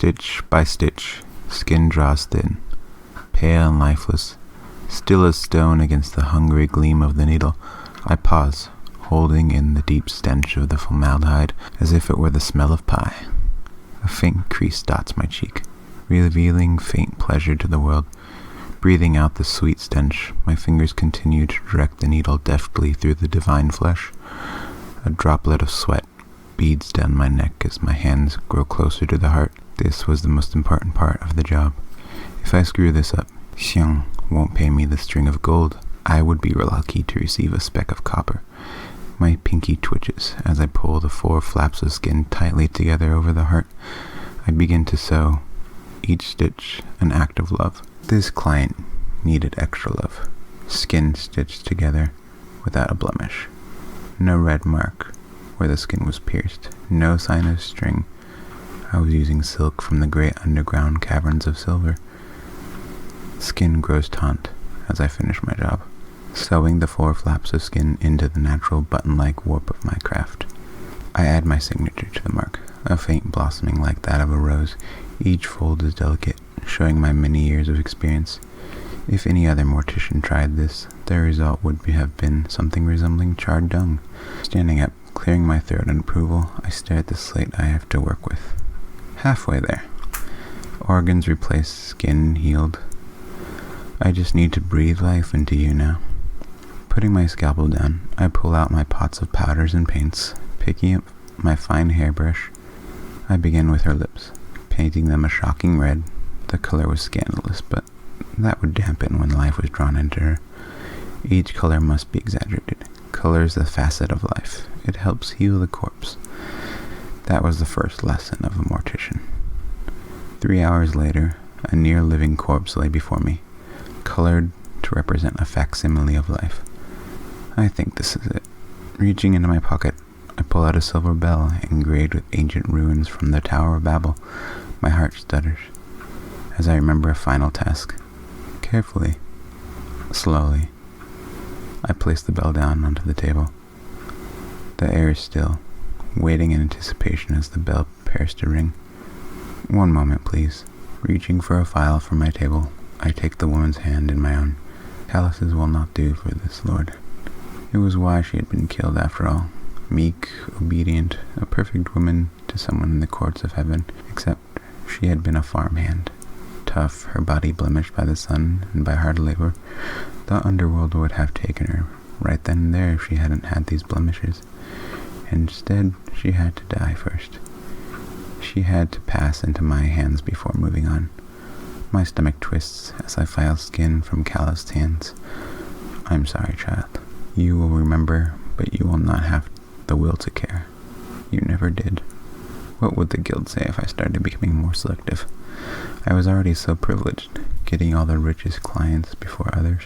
Stitch by stitch, skin draws thin, pale and lifeless, still as stone against the hungry gleam of the needle. I pause, holding in the deep stench of the formaldehyde as if it were the smell of pie. A faint crease dots my cheek, revealing faint pleasure to the world. Breathing out the sweet stench, my fingers continue to direct the needle deftly through the divine flesh. A droplet of sweat beads down my neck as my hands grow closer to the heart. This was the most important part of the job. If I screw this up, Xiang won't pay me the string of gold. I would be lucky to receive a speck of copper. My pinky twitches as I pull the 4 flaps of skin tightly together over the heart. I begin to sew, each stitch an act of love. This client needed extra love. Skin stitched together without a blemish. No red mark where the skin was pierced. No sign of string. I was using silk from the great underground caverns of silver. Skin grows taut as I finish my job, sewing the 4 flaps of skin into the natural button-like warp of my craft. I add my signature to the mark, a faint blossoming like that of a rose. Each fold is delicate, showing my many years of experience. If any other mortician tried this, their result would have been something resembling charred dung. Standing up, clearing my throat in approval, I stare at the slate I have to work with. Halfway there. Organs replaced, skin healed. I just need to breathe life into you now. Putting my scalpel down, I pull out my pots of powders and paints. Picking up my fine hairbrush, I begin with her lips, painting them a shocking red. The color was scandalous, but that would dampen when life was drawn into her. Each color must be exaggerated. Color is the facet of life. It helps heal the corpse. That was the first lesson of a mortician. 3 hours later, a near-living corpse lay before me, colored to represent a facsimile of life. I think this is it. Reaching into my pocket, I pull out a silver bell engraved with ancient runes from the Tower of Babel. My heart stutters as I remember a final task. Carefully, slowly, I place the bell down onto the table. The air is still, waiting in anticipation as the bell prepares to ring. One moment, please. Reaching for a file from my table, I take the woman's hand in my own. Calluses will not do for this lord. It was why she had been killed after all. Meek, obedient, a perfect woman to someone in the courts of heaven, except she had been a farmhand. Tough, her body blemished by the sun and by hard labor. The underworld would have taken her right then and there if she hadn't had these blemishes. Instead, she had to die first. She had to pass into my hands before moving on. My stomach twists as I file skin from calloused hands. I'm sorry, child. You will remember, but you will not have the will to care. You never did. What would the guild say if I started becoming more selective? I was already so privileged, getting all the richest clients before others.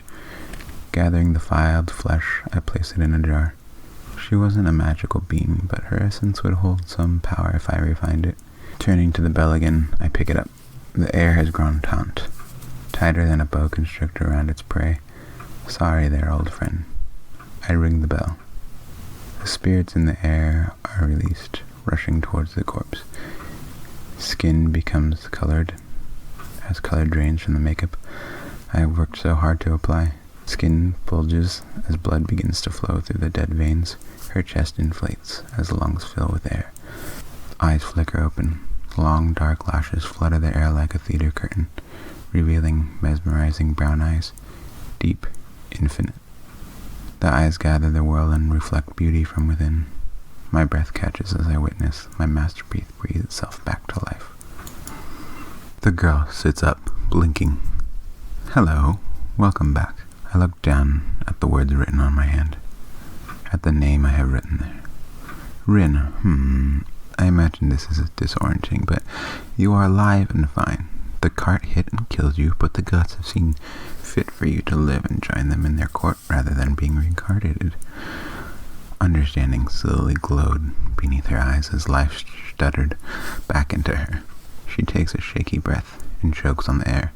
Gathering the filed flesh, I place it in a jar. She wasn't a magical being, but her essence would hold some power if I refined it. Turning to the bell again, I pick it up. The air has grown taut, tighter than a boa constrictor around its prey. Sorry there, old friend. I ring the bell. The spirits in the air are released, rushing towards the corpse. Skin becomes colored, as color drains from the makeup I have worked so hard to apply. Skin bulges as blood begins to flow through the dead veins. Her chest inflates as lungs fill with air. Eyes flicker open. Long, dark lashes flutter the air like a theater curtain, revealing mesmerizing brown eyes, deep, infinite. The eyes gather the world and reflect beauty from within. My breath catches as I witness my masterpiece breathe itself back to life. The girl sits up, blinking. Hello, welcome back. I look down at the words written on my hand, at the name I have written there. Rin, I imagine this is disorienting, but you are alive and fine. The cart hit and killed you, but the gods have seen fit for you to live and join them in their court rather than being reincarnated. Understanding slowly glowed beneath her eyes as life stuttered back into her. She takes a shaky breath and chokes on the air.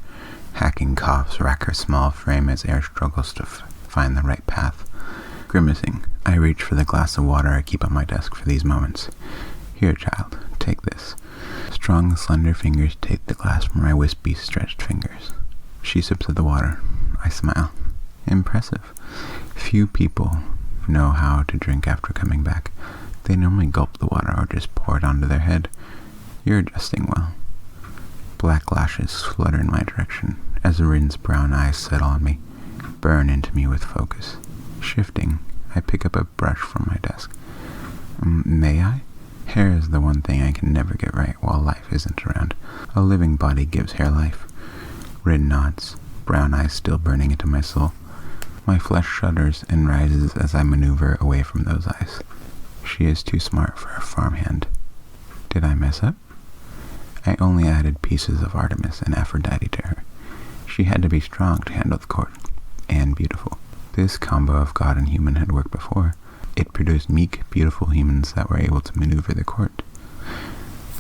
Hacking coughs rack her small frame as air struggles to find the right path. Grimacing, I reach for the glass of water I keep on my desk for these moments. Here, child, take this. Strong, slender fingers take the glass from my wispy, stretched fingers. She sips of the water. I smile. Impressive. Few people know how to drink after coming back. They normally gulp the water or just pour it onto their head. You're adjusting well. Black lashes flutter in my direction as Rin's brown eyes settle on me, burn into me with focus. Shifting, I pick up a brush from my desk. May I? Hair is the one thing I can never get right while life isn't around. A living body gives hair life. Rin nods, brown eyes still burning into my soul. My flesh shudders and rises as I maneuver away from those eyes. She is too smart for a farmhand. Did I mess up? I only added pieces of Artemis and Aphrodite to her. She had to be strong to handle the court, and beautiful. This combo of god and human had worked before. It produced meek, beautiful humans that were able to maneuver the court.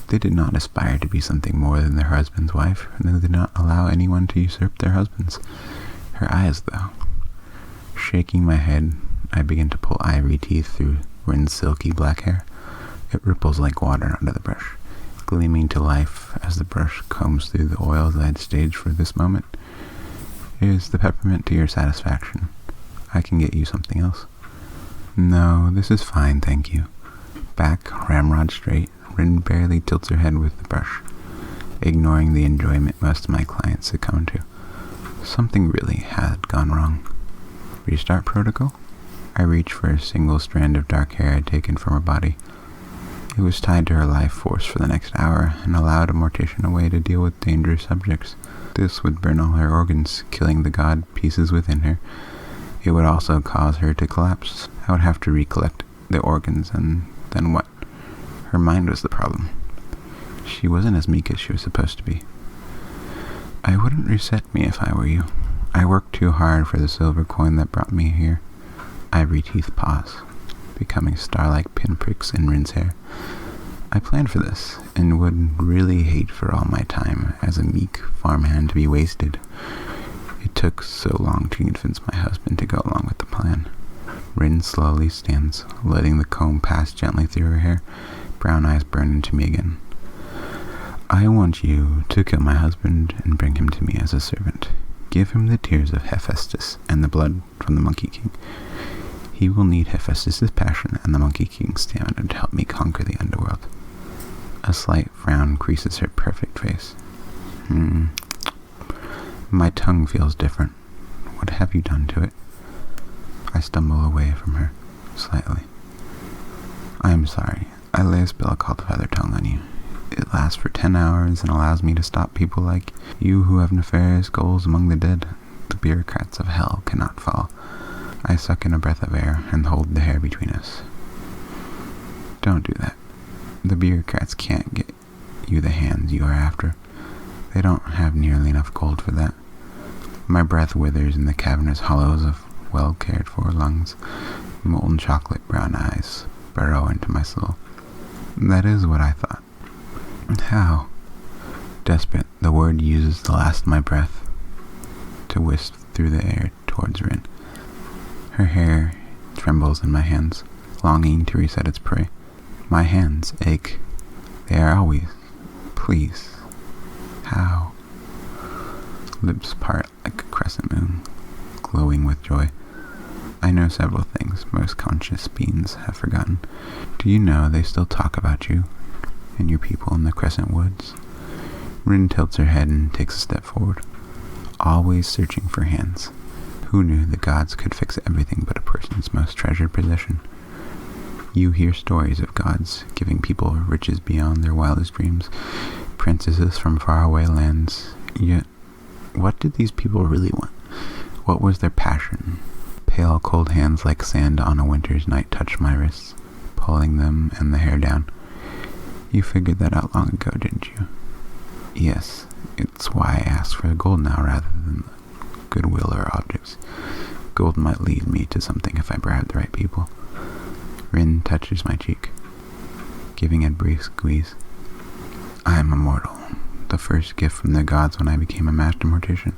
They did not aspire to be something more than their husband's wife, and they did not allow anyone to usurp their husbands. Her eyes, though. Shaking my head, I begin to pull ivory teeth through Rin's silky black hair. It ripples like water under the brush, gleaming to life as the brush combs through the oils I had staged for this moment. Is the peppermint to your satisfaction? I can get you something else. No, this is fine, thank you. Back, ramrod straight, Rin barely tilts her head with the brush, ignoring the enjoyment most of my clients succumb to. Something really had gone wrong. Restart protocol? I reach for a single strand of dark hair I'd taken from her body. It was tied to her life force for the next hour and allowed a mortician a way to deal with dangerous subjects. This would burn all her organs, killing the god pieces within her. It would also cause her to collapse. I would have to recollect the organs, and then what? Her mind was the problem. She wasn't as meek as she was supposed to be. I wouldn't reset me if I were you. I worked too hard for the silver coin that brought me here. Ivory teeth pause, becoming star-like pinpricks in Rin's hair. I planned for this, and would really hate for all my time as a meek farmhand to be wasted. It took so long to convince my husband to go along with the plan. Rin slowly stands, letting the comb pass gently through her hair. Brown eyes burn into me again. I want you to kill my husband and bring him to me as a servant. Give him the tears of Hephaestus and the blood from the Monkey King. He will need Hephaestus' passion and the Monkey King's stamina to help me conquer the underworld. A slight frown creases her perfect face. My tongue feels different. What have you done to it? I stumble away from her, slightly. I am sorry. I lay a spell called Feather Tongue on you. It lasts for 10 hours and allows me to stop people like you who have nefarious goals among the dead. The bureaucrats of hell cannot fall. I suck in a breath of air and hold the hair between us. Don't do that. The bureaucrats can't get you the hands you are after. They don't have nearly enough gold for that. My breath withers in the cavernous hollows of well-cared-for lungs. Molten chocolate brown eyes burrow into my soul. That is what I thought. How? Desperate, the word uses the last of my breath to wisp through the air towards Rin. Her hair trembles in my hands, longing to reset its prey. My hands ache. They are always. Please. How? Lips part like a crescent moon, glowing with joy. I know several things most conscious beings have forgotten. Do you know they still talk about you and your people in the Crescent Woods? Rin tilts her head and takes a step forward, always searching for hands. Who knew the gods could fix everything but a person's most treasured possession? You hear stories of gods giving people riches beyond their wildest dreams, princesses from faraway lands. Yet, what did these people really want? What was their passion? Pale, cold hands like sand on a winter's night touched my wrists, pulling them and the hair down. You figured that out long ago, didn't you? Yes, it's why I ask for the gold now rather than the goodwill or objects. Gold might lead me to something if I bribe the right people. Rin touches my cheek, giving a brief squeeze. I am immortal, the first gift from the gods when I became a master mortician,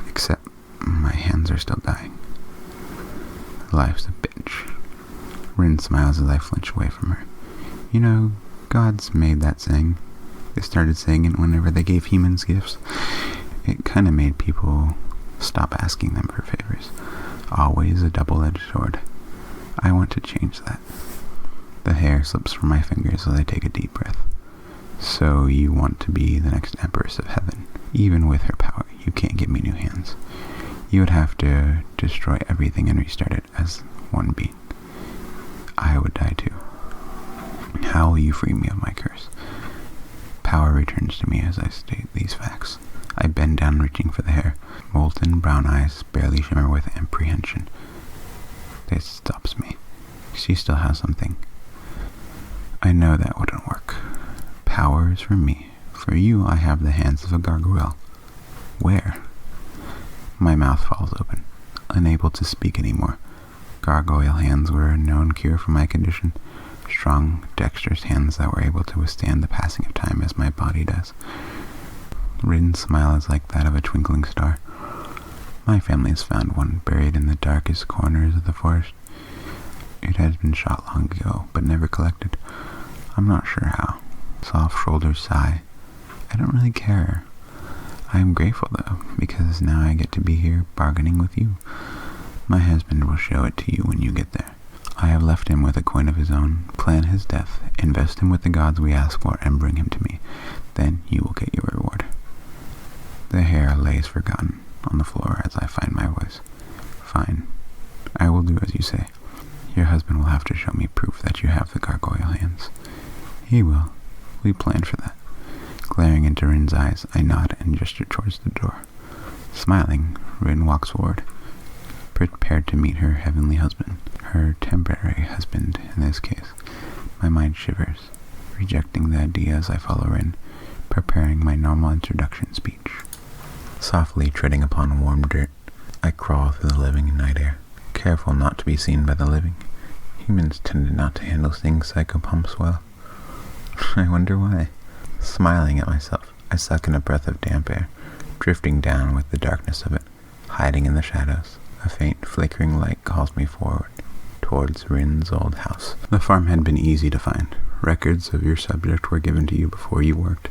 except my hands are still dying. Life's a bitch. Rin smiles as I flinch away from her. You know, gods made that saying. They started saying it whenever they gave humans gifts. It kind of made people stop asking them for favors. Always a double-edged sword. I want to change that. The hair slips from my fingers as I take a deep breath. So you want to be the next Empress of Heaven. Even with her power, you can't give me new hands. You would have to destroy everything and restart it as one being. I would die too. How will you free me of my curse? Power returns to me as I state these facts. I bend down, reaching for the hair. Molten brown eyes barely shimmer with apprehension. This stops me. She still has something. I know that wouldn't work. Power is for me. For you, I have the hands of a gargoyle. Where? My mouth falls open, unable to speak anymore. Gargoyle hands were a known cure for my condition. Strong, dexterous hands that were able to withstand the passing of time as my body does. Rin's smile is like that of a twinkling star. My family has found one buried in the darkest corners of the forest. It has been shot long ago, but never collected. I'm not sure how. Soft shoulders sigh. I don't really care. I am grateful, though, because now I get to be here bargaining with you. My husband will show it to you when you get there. I have left him with a coin of his own. Plan his death, invest him with the gods we ask for, and bring him to me. Then you will get your reward. The hair lays forgotten on the floor as I find my voice. Fine. I will do as you say. Your husband will have to show me proof that you have the gargoyle hands. He will. We planned for that. Glaring into Rin's eyes, I nod and gesture towards the door. Smiling, Rin walks forward, prepared to meet her heavenly husband. Her temporary husband, in this case. My mind shivers, rejecting the idea as I follow Rin, preparing my normal introduction speech. Softly treading upon warm dirt, I crawl through the living night air, careful not to be seen by the living. Humans tended not to handle sting psychopumps well. I wonder why. Smiling at myself, I suck in a breath of damp air, drifting down with the darkness of it, hiding in the shadows. A faint flickering light calls me forward, towards Rin's old house. The farm had been easy to find. Records of your subject were given to you before you worked.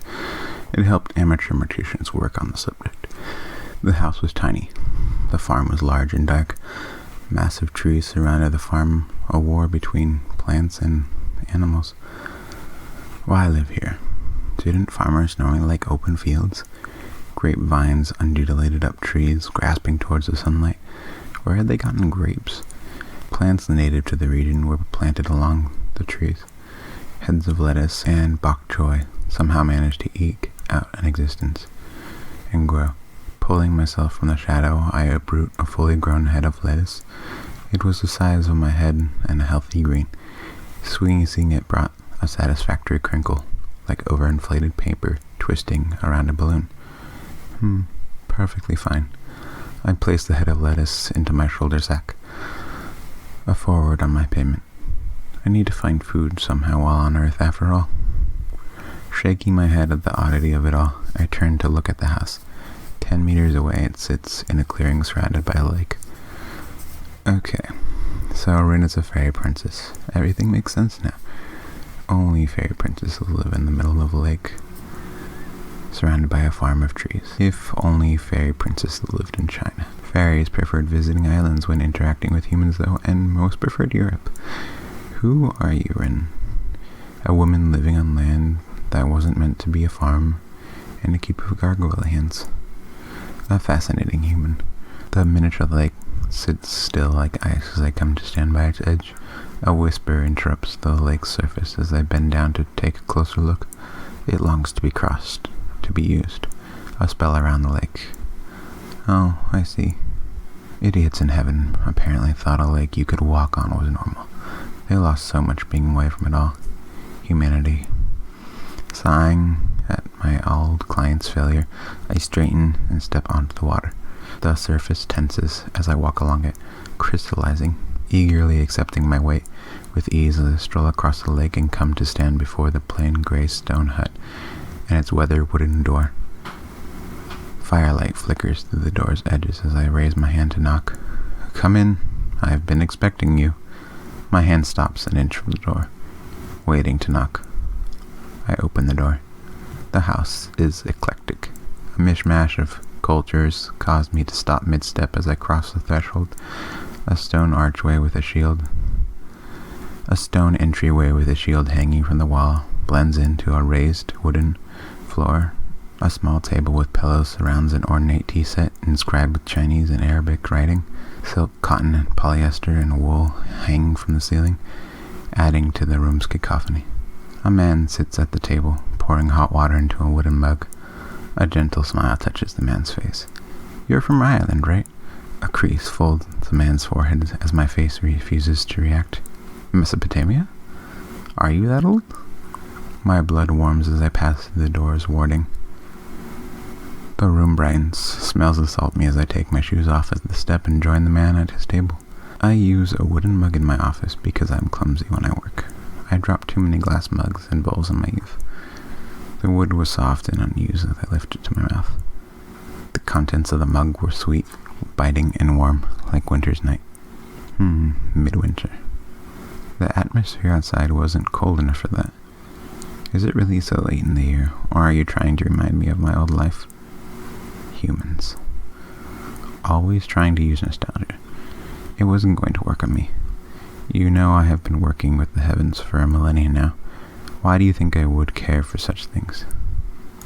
It helped amateur morticians work on the subject. The house was tiny. The farm was large and dark. Massive trees surrounded the farm, a war between plants and animals. Why live here? Didn't farmers normally like open fields? Grapevines undulated up trees, grasping towards the sunlight. Where had they gotten grapes? Plants native to the region were planted along the trees. Heads of lettuce and bok choy somehow managed to eke out an existence and grow. Pulling myself from the shadow, I uproot a fully grown head of lettuce. It was the size of my head and a healthy green. Squeezing it brought a satisfactory crinkle, like overinflated paper twisting around a balloon. Perfectly fine. I placed the head of lettuce into my shoulder sack, a forward on my payment. I need to find food somehow while on Earth, after all. Shaking my head at the oddity of it all, I turned to look at the house. 10 meters away, it sits in a clearing surrounded by a lake. Okay, so Rin is a fairy princess. Everything makes sense now. Only fairy princesses live in the middle of a lake, surrounded by a farm of trees. If only fairy princesses lived in China. Fairies preferred visiting islands when interacting with humans, though, and most preferred Europe. Who are you, Rin? A woman living on land that wasn't meant to be a farm, and a keep of gargoyle hands. A fascinating human. The miniature lake sits still like ice as I come to stand by its edge. A whisper interrupts the lake's surface as I bend down to take a closer look. It longs to be crossed, to be used. A spell around the lake. Oh, I see. Idiots in heaven apparently thought a lake you could walk on was normal. They lost so much being away from it all. Humanity. Sighing at my old client's failure, I straighten and step onto the water. The surface tenses as I walk along it, crystallizing, eagerly accepting my weight. With ease, I stroll across the lake and come to stand before the plain gray stone hut and its weathered wooden door. Firelight flickers through the door's edges as I raise my hand to knock. Come in. I've been expecting you. My hand stops an inch from the door, waiting to knock. I open the door. The The house is eclectic. A mishmash of cultures caused me to stop mid-step as I crossed the threshold. A stone entryway with a shield hanging from the wall blends into a raised wooden floor. A small table with pillows surrounds an ornate tea set inscribed with Chinese and Arabic writing. Silk, cotton, and polyester and wool hanging from the ceiling, adding to the room's cacophony. A man sits at the table, pouring hot water into a wooden mug. A gentle smile touches the man's face. "You're from Ireland, right?" A crease folds the man's forehead as my face refuses to react. "Mesopotamia? Are you that old?" My blood warms as I pass through the door's warding. The room brightens, smells assault me as I take my shoes off at the step and join the man at his table. I use a wooden mug in my office because I'm clumsy when I work. I dropped too many glass mugs and bowls in my youth. The wood was soft and unused as I lifted it to my mouth. The contents of the mug were sweet, biting, and warm, like winter's night. Midwinter. The atmosphere outside wasn't cold enough for that. Is it really so late in the year, or are you trying to remind me of my old life? Humans. Always trying to use nostalgia. It wasn't going to work on me. You know I have been working with the heavens for a millennia now. Why do you think I would care for such things?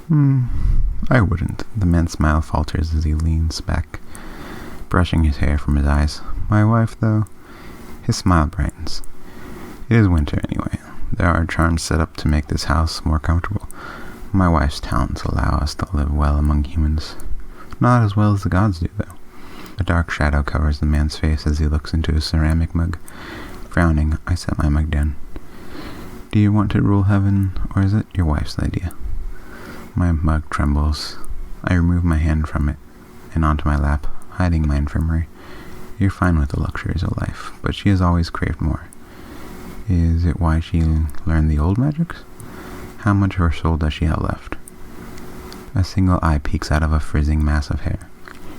I wouldn't. The man's smile falters as he leans back, brushing his hair from his eyes. My wife, though, his smile brightens. It is winter anyway. There are charms set up to make this house more comfortable. My wife's talents allow us to live well among humans. Not as well as the gods do, though. A dark shadow covers the man's face as he looks into his ceramic mug. Frowning, I set my mug down. Do you want to rule heaven, or is it your wife's idea? My mug trembles. I remove my hand from it and onto my lap, hiding my infirmary. You're fine with the luxuries of life, but she has always craved more. Is it why she learned the old magics? How much of her soul does she have left? A single eye peeks out of a frizzing mass of hair.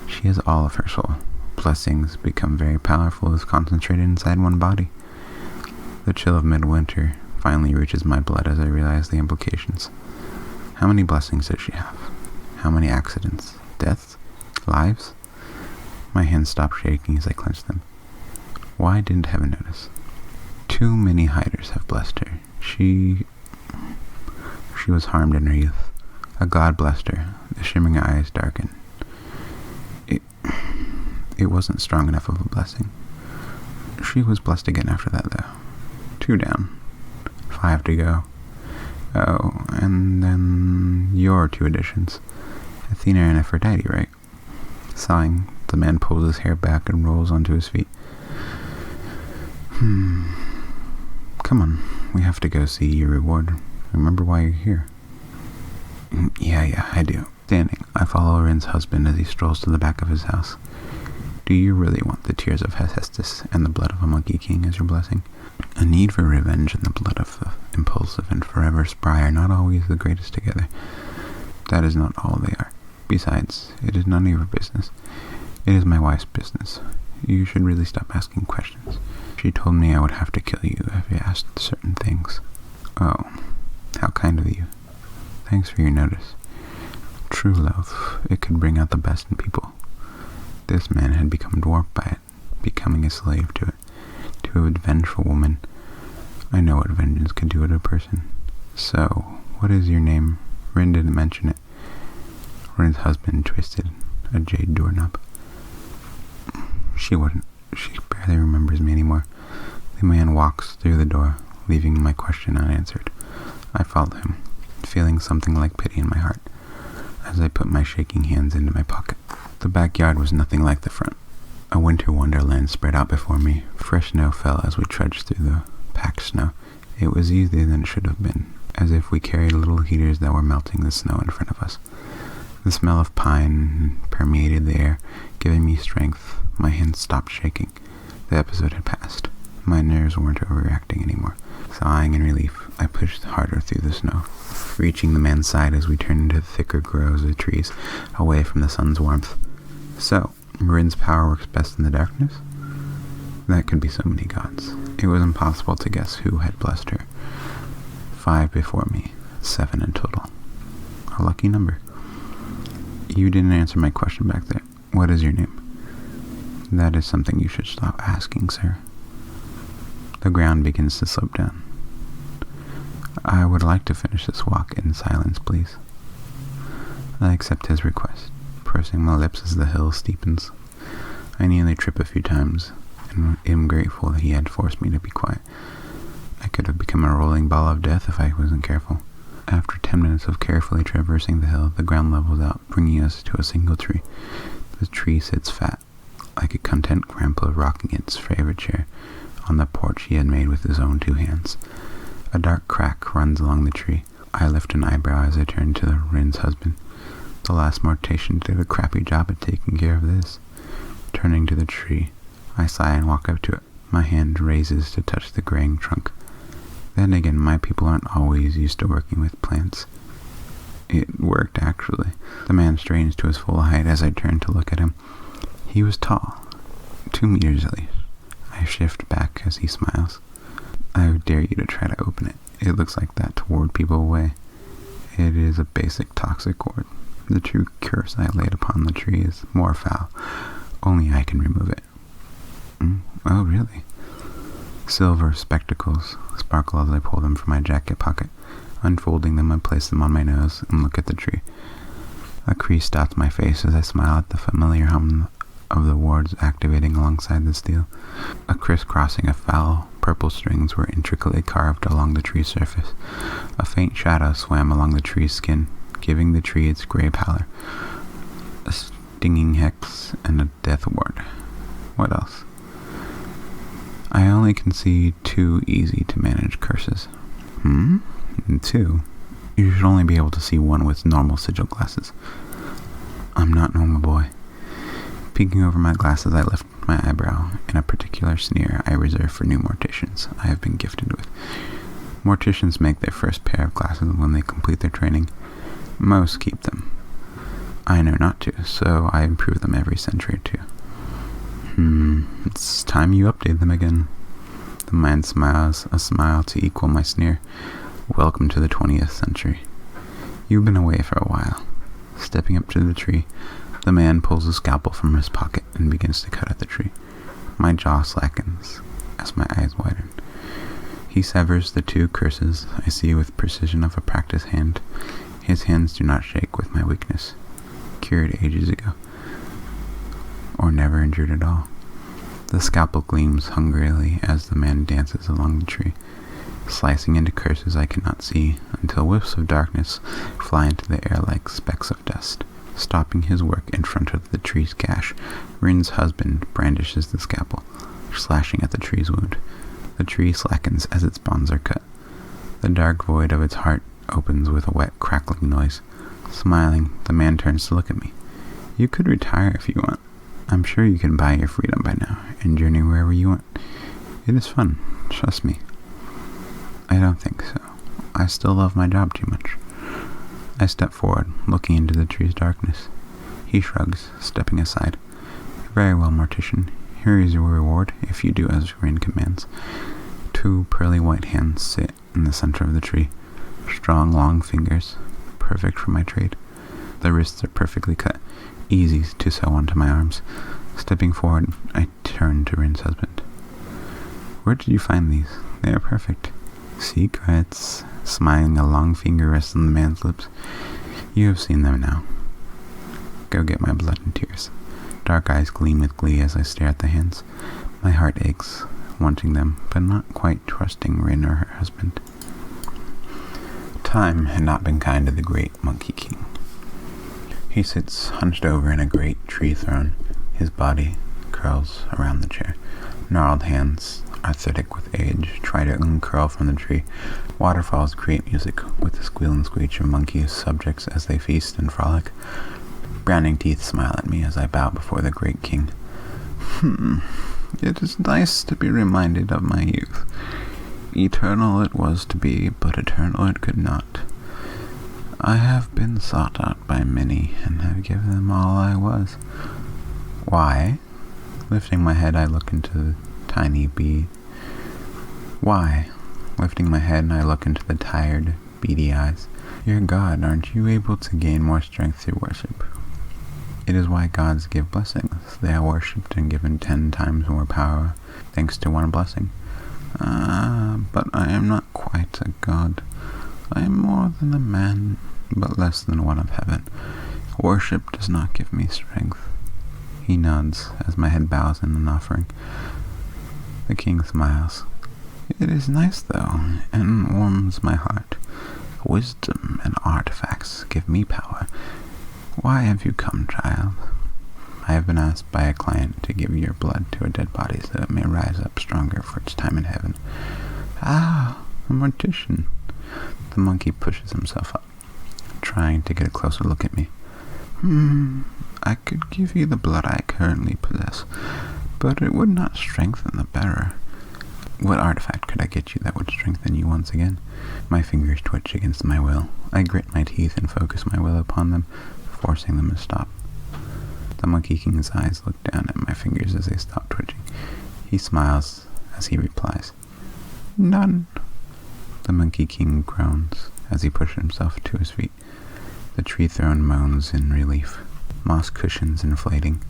She has all of her soul. Blessings become very powerful if concentrated inside one body. The chill of midwinter finally reaches my blood as I realize the implications. How many blessings does she have? How many accidents? Deaths? Lives? My hands stop shaking as I clench them. Why didn't heaven notice? Too many hiders have blessed her. She was harmed in her youth. A god blessed her. The shimmering eyes darken. It wasn't strong enough of a blessing. She was blessed again after that, though. 2 down. 5 to go. Oh, and then your 2 additions. Athena and Aphrodite, right? Sighing, the man pulls his hair back and rolls onto his feet. Come on, we have to go see your reward. Remember why you're here. Yeah, I do. Standing, I follow Rin's husband as he strolls to the back of his house. Do you really want the tears of Hephaestus and the blood of a monkey king as your blessing? A need for revenge and the blood of the impulsive and forever spry are not always the greatest together. That is not all they are. Besides, it is none of your business. It is my wife's business. You should really stop asking questions. She told me I would have to kill you if you asked certain things. Oh, how kind of you. Thanks for your notice. True love, it could bring out the best in people. This man had become dwarfed by it, becoming a slave to it, to a vengeful woman. I know what vengeance can do to a person. So, what is your name? Rin didn't mention it. Rin's husband twisted a jade doorknob. She wouldn't. She barely remembers me anymore. The man walks through the door, leaving my question unanswered. I follow him, feeling something like pity in my heart, as I put my shaking hands into my pocket. The backyard was nothing like the front. A winter wonderland spread out before me. Fresh snow fell as we trudged through the packed snow. It was easier than it should have been, as if we carried little heaters that were melting the snow in front of us. The smell of pine permeated the air, giving me strength. My hands stopped shaking. The episode had passed. My nerves weren't overreacting anymore. Sighing in relief, I pushed harder through the snow, reaching the man's side as we turned into the thicker groves of trees, away from the sun's warmth. So, Rin's power works best in the darkness? That could be so many gods. It was impossible to guess who had blessed her. 5 before me, 7 in total. A lucky number. You didn't answer my question back there. What is your name? That is something you should stop asking, sir. The ground begins to slope down. I would like to finish this walk in silence, please. I accept his request, pursing my lips as the hill steepens. I nearly trip a few times, and am grateful that he had forced me to be quiet. I could have become a rolling ball of death if I wasn't careful. After 10 minutes of carefully traversing the hill, the ground levels out, bringing us to a single tree. The tree sits fat, like a content grandpa rocking its favorite chair, on the porch he had made with his own 2 hands. A dark crack runs along the tree. I lift an eyebrow as I turn to Rin's husband. The last mortician did a crappy job at taking care of this. Turning to the tree, I sigh and walk up to it. My hand raises to touch the graying trunk. Then again, my people aren't always used to working with plants. It worked, actually. The man strains to his full height as I turn to look at him. He was tall, 2 meters at least. I shift back as he smiles. I dare you to try to open it. It looks like that to ward people away. It is a basic toxic ward. The true curse I laid upon the tree is more foul. Only I can remove it. Oh, really? Silver spectacles sparkle as I pull them from my jacket pocket. Unfolding them, I place them on my nose and look at the tree. A crease dots my face as I smile at the familiar hum of the wards activating alongside the steel. A crisscrossing of foul purple strings were intricately carved along the tree's surface. A faint shadow swam along the tree's skin, giving the tree its gray pallor. A stinging hex and a death ward. What else? I only can see 2 easy-to-manage curses. 2? You should only be able to see 1 with normal sigil glasses. I'm not normal, boy. Peeking over my glasses, I lift my eyebrow in a particular sneer I reserve for new morticians I have been gifted with. Morticians make their first pair of glasses when they complete their training. Most keep them. I know not to, so I improve them every century or 2. It's time you update them again. The man smiles, a smile to equal my sneer. Welcome to the 20th century. You've been away for a while. Stepping up to the tree, the man pulls a scalpel from his pocket and begins to cut at the tree. My jaw slackens as my eyes widen. He severs the 2 curses I see with precision of a practiced hand. His hands do not shake with my weakness, cured ages ago, or never injured at all. The scalpel gleams hungrily as the man dances along the tree, slicing into curses I cannot see until whiffs of darkness fly into the air like specks of dust. Stopping his work in front of the tree's gash, Rin's husband brandishes the scalpel, slashing at the tree's wound. The tree slackens as its bonds are cut. The dark void of its heart opens with a wet, crackling noise. Smiling, the man turns to look at me. You could retire if you want. I'm sure you can buy your freedom by now and journey wherever you want. It is fun, trust me. I don't think so. I still love my job too much. I step forward, looking into the tree's darkness. He shrugs, stepping aside. Very well, mortician. Here is your reward, if you do as Rin commands. 2 pearly white hands sit in the center of the tree. Strong, long fingers, perfect for my trade. The wrists are perfectly cut, easy to sew onto my arms. Stepping forward, I turn to Rin's husband. Where did you find these? They are perfect. Secrets. Smiling, a long finger rests on the man's lips. You have seen them now. Go get my blood and tears. Dark eyes gleam with glee as I stare at the hands. My heart aches, wanting them, but not quite trusting Rin or her husband. Time had not been kind to the great Monkey King. He sits hunched over in a great tree throne. His body curls around the chair. Gnarled hands, arthritic with age, try to uncurl from the tree. Waterfalls create music with the squeal and screech of monkeys' subjects as they feast and frolic. Browning teeth smile at me as I bow before the great king. It is nice to be reminded of my youth. Eternal it was to be, but eternal it could not. I have been sought out by many, and have given them all I was. Why? Lifting my head, I look into the tiny bead. Why? Lifting my head, I look into the tired, beady eyes. You're God, aren't you able to gain more strength through worship? It is why gods give blessings. They are worshipped and given 10 times more power, thanks to one blessing. But I am not quite a god. I am more than a man, but less than one of heaven. Worship does not give me strength. He nods as my head bows in an offering. The king smiles. It is nice, though, and warms my heart. Wisdom and artifacts give me power. Why have you come, child? I have been asked by a client to give your blood to a dead body so it may rise up stronger for its time in heaven. A mortician. The monkey pushes himself up, trying to get a closer look at me. I could give you the blood I currently possess, but it would not strengthen the bearer. What artifact could I get you that would strengthen you once again? My fingers twitch against my will. I grit my teeth and focus my will upon them, forcing them to stop. The Monkey King's eyes look down at my fingers as they stop twitching. He smiles as he replies, None. The Monkey King groans as he pushes himself to his feet. The tree throne moans in relief, moss cushions inflating.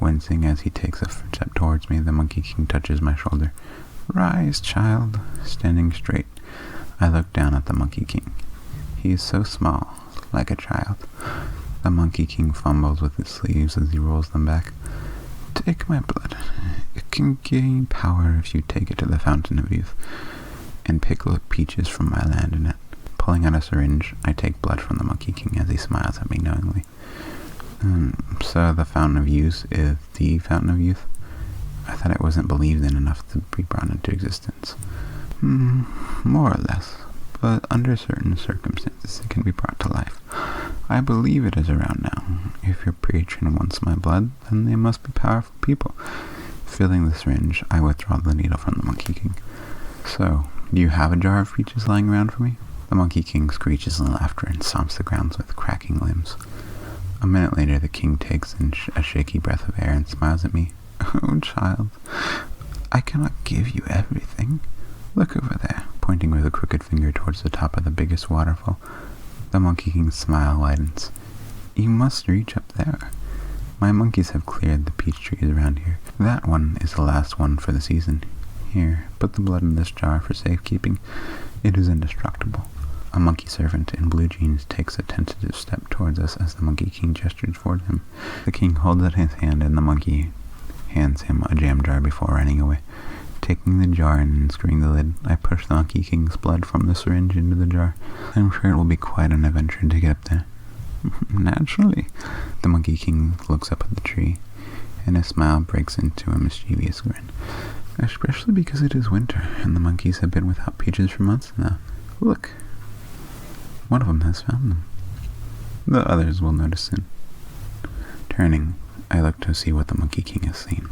Wincing as he takes a step towards me, the Monkey King touches my shoulder. Rise, child. Standing straight, I look down at the Monkey King. He is so small, like a child. The Monkey King fumbles with his sleeves as he rolls them back. Take my blood. It can gain power if you take it to the Fountain of Youth, and pick peaches from my land in it. Pulling out a syringe, I take blood from the Monkey King as he smiles at me knowingly. So the Fountain of Youth is the Fountain of Youth? I thought it wasn't believed in enough to be brought into existence. More or less, but under certain circumstances it can be brought to life. I believe it is around now. If your patron wants my blood, then they must be powerful people. Filling the syringe, I withdraw the needle from the Monkey King. So, do you have a jar of peaches lying around for me? The Monkey King screeches in laughter and stomps the ground with cracking limbs. A minute later, the king takes in a shaky breath of air and smiles at me. Oh, child, I cannot give you everything. Look over there, pointing with a crooked finger towards the top of the biggest waterfall. The Monkey King's smile widens. You must reach up there. My monkeys have cleared the peach trees around here. That one is the last one for the season. Here, put the blood in this jar for safekeeping. It is indestructible. A monkey servant in blue jeans takes a tentative step towards us as the Monkey King gestures toward him. The king holds out his hand and the monkey hands him a jam jar before running away. Taking the jar and unscrewing the lid, I push the Monkey King's blood from the syringe into the jar. I'm sure it will be quite an adventure to get up there. Naturally. The Monkey King looks up at the tree, and his smile breaks into a mischievous grin. Especially because it is winter, and the monkeys have been without peaches for months now. Look. One of them has found them. The others will notice soon. Turning, I look to see what the Monkey King has seen.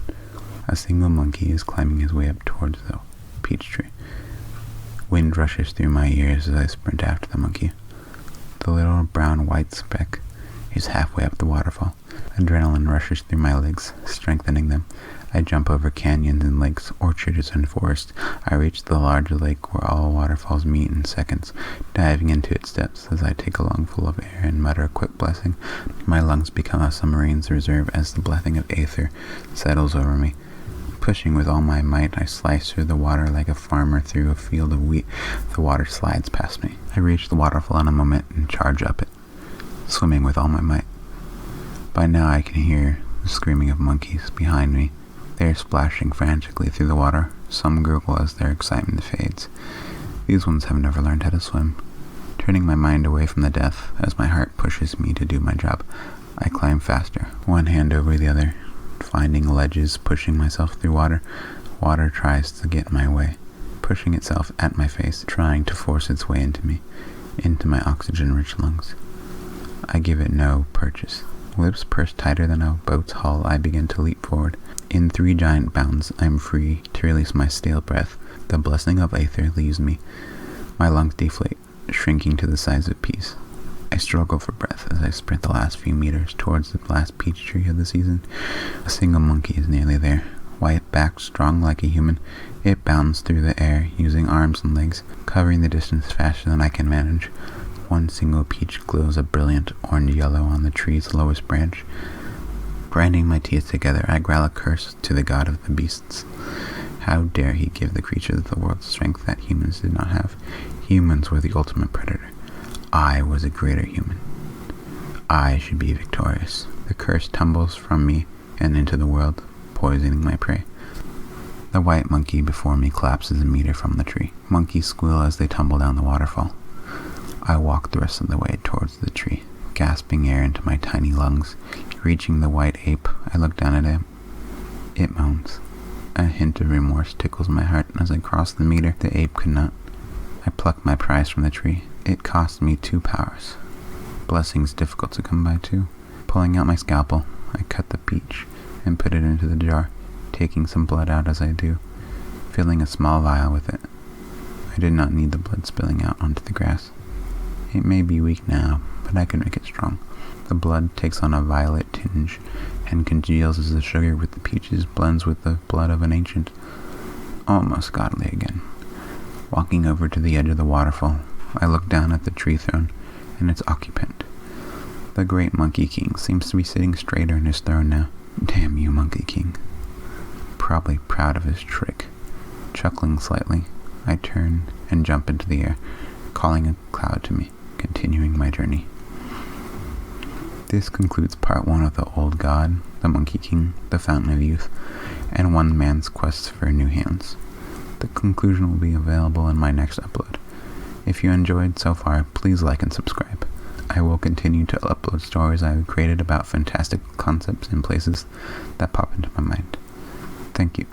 A single monkey is climbing his way up towards the peach tree. Wind rushes through my ears as I sprint after the monkey. The little brown-white speck is halfway up the waterfall. Adrenaline rushes through my legs, strengthening them. I jump over canyons and lakes, orchards and forests. I reach the large lake where all waterfalls meet in seconds, diving into its depths as I take a lungful of air and mutter a quick blessing. My lungs become a submarine's reserve as the blessing of aether settles over me. Pushing with all my might, I slice through the water like a farmer through a field of wheat. The water slides past me. I reach the waterfall in a moment and charge up it, swimming with all my might. By now I can hear the screaming of monkeys behind me. They are splashing frantically through the water. Some gurgle as their excitement fades. These ones have never learned how to swim. Turning my mind away from the death as my heart pushes me to do my job, I climb faster, one hand over the other, finding ledges, pushing myself through water. Water tries to get in my way, pushing itself at my face, trying to force its way into me, into my oxygen-rich lungs. I give it no purchase. Lips pursed tighter than a boat's hull, I begin to leap forward. In 3 giant bounds, I am free to release my stale breath. The blessing of aether leaves me. My lungs deflate, shrinking to the size of peas. I struggle for breath as I sprint the last few meters towards the last peach tree of the season. A single monkey is nearly there. White back, strong like a human, it bounds through the air, using arms and legs, covering the distance faster than I can manage. One single peach glows a brilliant orange yellow on the tree's lowest branch. Grinding my teeth together, I growl a curse to the god of the beasts. How dare he give the creatures of the world strength that humans did not have? Humans were the ultimate predator. I was a greater human. I should be victorious. The curse tumbles from me and into the world, poisoning my prey. The white monkey before me collapses a meter from the tree. Monkeys squeal as they tumble down the waterfall. I walk the rest of the way towards the tree, gasping air into my tiny lungs. Reaching the white ape, I look down at it. It moans. A hint of remorse tickles my heart as I cross the meter. The ape could not. I pluck my prize from the tree. It cost me 2 powers. Blessings difficult to come by too. Pulling out my scalpel, I cut the peach and put it into the jar, taking some blood out as I do, filling a small vial with it. I did not need the blood spilling out onto the grass. It may be weak now, but I can make it strong. The blood takes on a violet tinge and congeals as the sugar with the peaches blends with the blood of an ancient. Almost godly again. Walking over to the edge of the waterfall, I look down at the tree throne and its occupant. The great Monkey King seems to be sitting straighter in his throne now. Damn you, Monkey King. Probably proud of his trick. Chuckling slightly, I turn and jump into the air, calling a cloud to me, continuing my journey. This concludes part 1 of the Old God, the Monkey King, the Fountain of Youth, and one man's quest for new hands. The conclusion will be available in my next upload. If you enjoyed so far, please like and subscribe. I will continue to upload stories I have created about fantastic concepts and places that pop into my mind. Thank you.